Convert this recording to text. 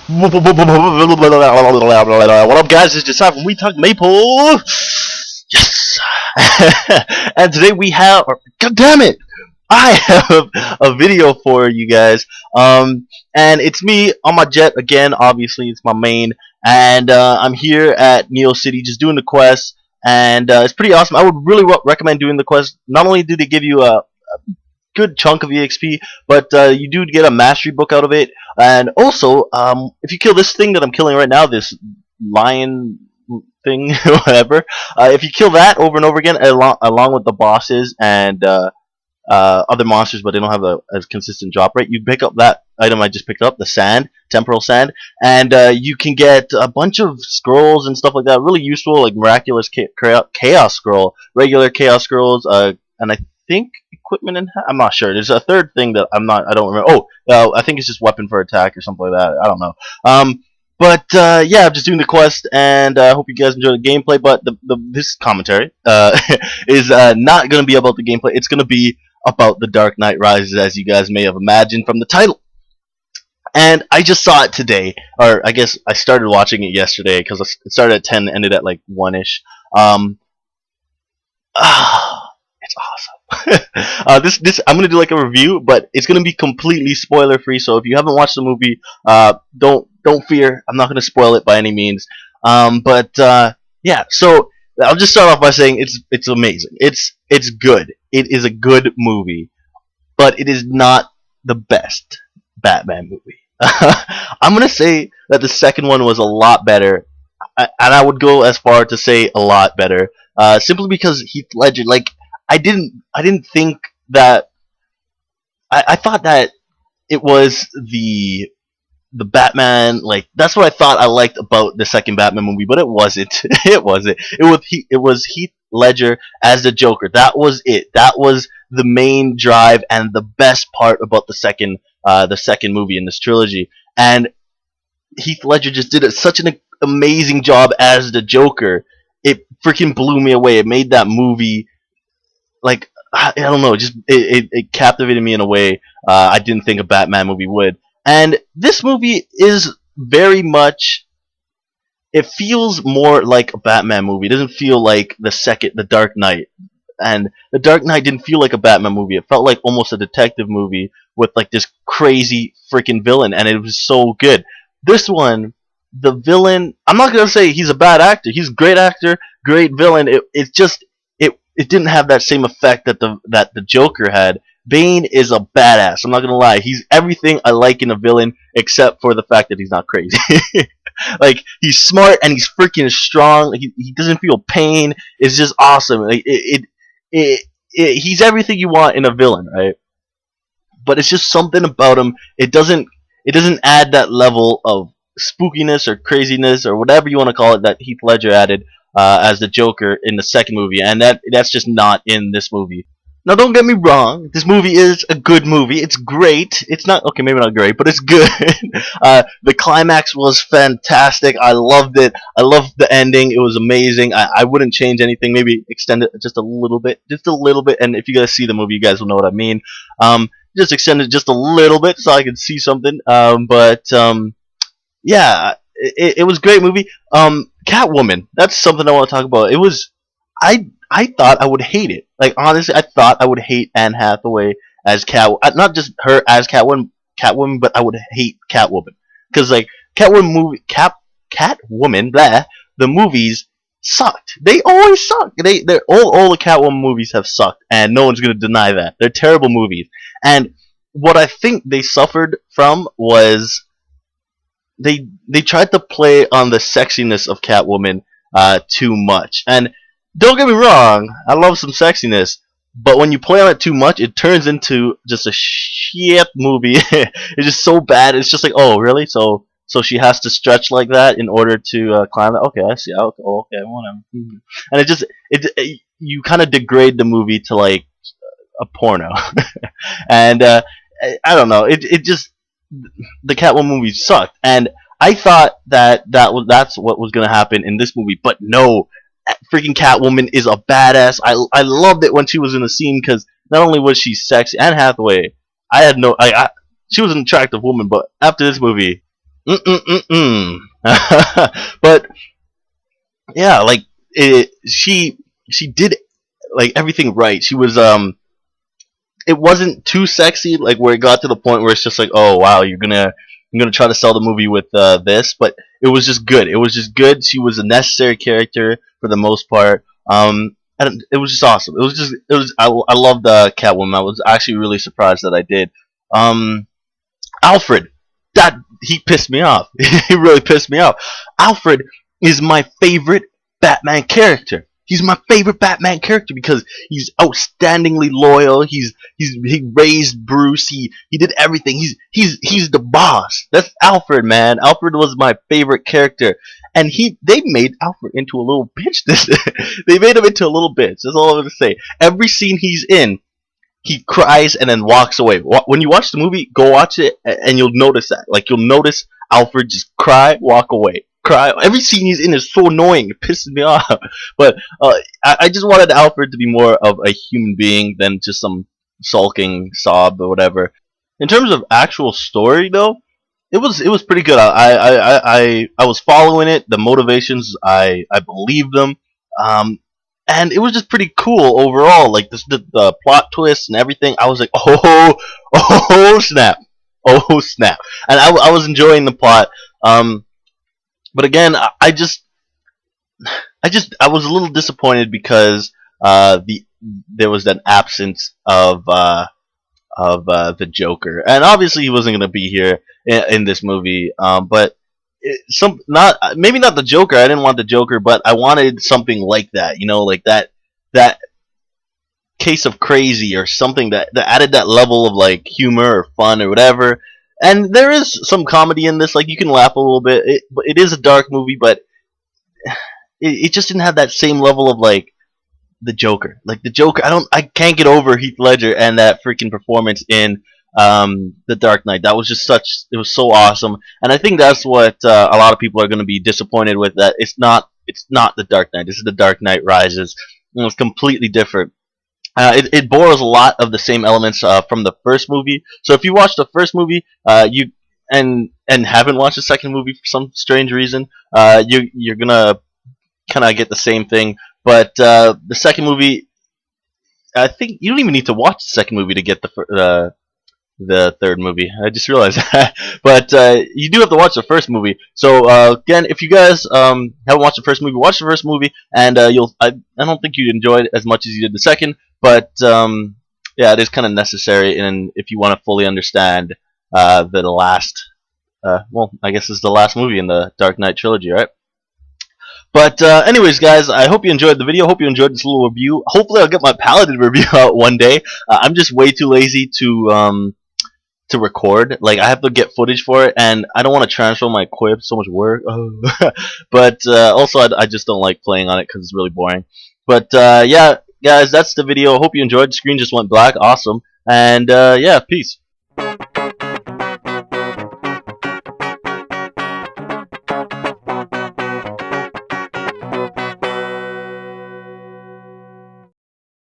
What up, guys? It's just time for We Talk Maple. Yes. And today we have. God damn it! I have a video for you guys. And it's me on my jet again. Obviously, it's my main, and I'm here at Neo City just doing the quest, and it's pretty awesome. I would really recommend doing the quest. Not only do they give you a good chunk of EXP, but you do get a mastery book out of it. And also, if you kill this thing that I'm killing right now, this lion thing, whatever, if you kill that over and over again, along with the bosses and other monsters, but they don't have a consistent drop rate, you pick up that item I just picked up, the sand, temporal sand, and you can get a bunch of scrolls and stuff like that. Really useful, like miraculous chaos scroll, regular chaos scrolls, and I think equipment and I'm not sure. There's a third thing that I don't remember. Oh, I think it's just weapon for attack or something like that. I don't know. But yeah, I'm just doing the quest, and I hope you guys enjoy the gameplay. But this commentary is not going to be about the gameplay. It's going to be about The Dark Knight Rises, as you guys may have imagined from the title. And I just saw it today, or I guess I started watching it yesterday because it started at 10, ended at like 1ish. It's awesome. This I'm gonna do like a review, but it's gonna be completely spoiler free. So if you haven't watched the movie, don't fear. I'm not gonna spoil it by any means. But yeah. So I'll just start off by saying it's amazing. It's good. It is a good movie, but it is not the best Batman movie. I'm gonna say that the second one was a lot better, and I would go as far to say a lot better, simply because Heath Ledger, like. I didn't think that I thought that it was the Batman, like that's what I thought I liked about the second Batman movie, but it wasn't. It wasn't. It was Heath Ledger as the Joker. That was it. That was the main drive and the best part about the second movie in this trilogy. And Heath Ledger just did such an amazing job as the Joker. It freaking blew me away. It made that movie, like, I don't know, it captivated me in a way I didn't think a Batman movie would. And this movie is very much, it feels more like a Batman movie. It doesn't feel like The Dark Knight. And The Dark Knight didn't feel like a Batman movie. It felt like almost a detective movie with like this crazy freaking villain, and it was so good. This one, the villain, I'm not gonna say he's a bad actor. He's a great actor, great villain. It's just it didn't have that same effect that the Joker had. Bane is a badass. I'm not gonna lie. He's everything I like in a villain, except for the fact that he's not crazy. Like, he's smart and he's freaking strong. He doesn't feel pain. It's just awesome. Like, he's everything you want in a villain, right? But it's just something about him. It doesn't add that level of spookiness or craziness or whatever you want to call it that Heath Ledger added as the Joker in the second movie, and that's just not in this movie. Now, don't get me wrong. This movie is a good movie. It's great. It's not okay, maybe not great, but it's good. The climax was fantastic. I loved it. I loved the ending. It was amazing. I wouldn't change anything. Maybe extend it just a little bit, And if you guys see the movie, you guys will know what I mean. Just extend it just a little bit so I could see something. Yeah, it was a great movie. Catwoman. That's something I want to talk about. It was, I thought I would hate it. Like, honestly, I thought I would hate Anne Hathaway as not just her as Catwoman, but I would hate Catwoman because like Catwoman, blah, the movies sucked. They always suck. They're all the Catwoman movies have sucked, and no one's gonna deny that. They're terrible movies. And what I think they suffered from was they tried to play on the sexiness of Catwoman too much. And don't get me wrong, I love some sexiness, but when you play on it too much, it turns into just a shit movie. It's just so bad. It's just like, oh, really? So she has to stretch like that in order to climb that? Okay, I see. Okay, whatever. And you kind of degrade the movie to like a porno, and I don't know. It just, the Catwoman movie sucked, and I thought that's what was gonna happen in this movie, but no. Freaking Catwoman is a badass. I loved it when she was in the scene because not only was she sexy, Anne Hathaway, she was an attractive woman, but after this movie, Mm-mm-mm-mm. But yeah, like she did like everything right. She was it wasn't too sexy, like where it got to the point where it's just like, oh wow, you're gonna try to sell the movie with this, but it was just good. It was just good. She was a necessary character for the most part. And it was just awesome. I loved Catwoman. I was actually really surprised that I did. Um, Alfred, that he pissed me off. He really pissed me off. Alfred is my favorite Batman character. He's my favorite Batman character because he's outstandingly loyal. He raised Bruce. He did everything. He's the boss. That's Alfred, man. Alfred was my favorite character, and they made Alfred into a little bitch. They made him into a little bitch. That's all I'm gonna say. Every scene he's in, he cries and then walks away. When you watch the movie, go watch it, and you'll notice that. Like you'll notice Alfred just cry, walk away, cry. Every scene he's in is so annoying. It pisses me off. But I just wanted Alfred to be more of a human being than just some sulking sob or whatever. In terms of actual story, though, it was pretty good. I was following it. The motivations, I believed them. Um, and it was just pretty cool overall. Like the plot twists and everything. I was like, oh snap, oh snap, and I was enjoying the plot. But again, I was a little disappointed because there was an absence of the Joker, and obviously he wasn't going to be here in this movie. But some not maybe not the Joker. I didn't want the Joker, but I wanted something like that. You know, like that case of crazy or something that added that level of like humor or fun or whatever. And there is some comedy in this. Like you can laugh a little bit. It is a dark movie, but it just didn't have that same level of like the Joker. Like the Joker, I can't get over Heath Ledger and that freaking performance in the Dark Knight. That was just it was so awesome, and I think that's what a lot of people are going to be disappointed with. That it's not the Dark Knight. This is the Dark Knight Rises. It's completely different. It borrows a lot of the same elements from the first movie. So if you watch the first movie, you and haven't watched the second movie for some strange reason, you're gonna kind of get the same thing. But the second movie, I think you don't even need to watch the second movie to get the third movie. I just realized that. But you do have to watch the first movie. So again, if you guys haven't watched the first movie, watch the first movie, and I don't think you'd enjoy it as much as you did the second. But yeah, it is kind of necessary, and if you want to fully understand the last, well, I guess this is the last movie in the Dark Knight trilogy, right? But anyways, guys, I hope you enjoyed the video. Hope you enjoyed this little review. Hopefully, I'll get my Paladin review out one day. I'm just way too lazy to record. Like, I have to get footage for it, and I don't want to transfer my equip. So much work. But also, I just don't like playing on it because it's really boring. But yeah, guys, that's the video. Hope you enjoyed. The screen just went black. Awesome. And yeah, peace.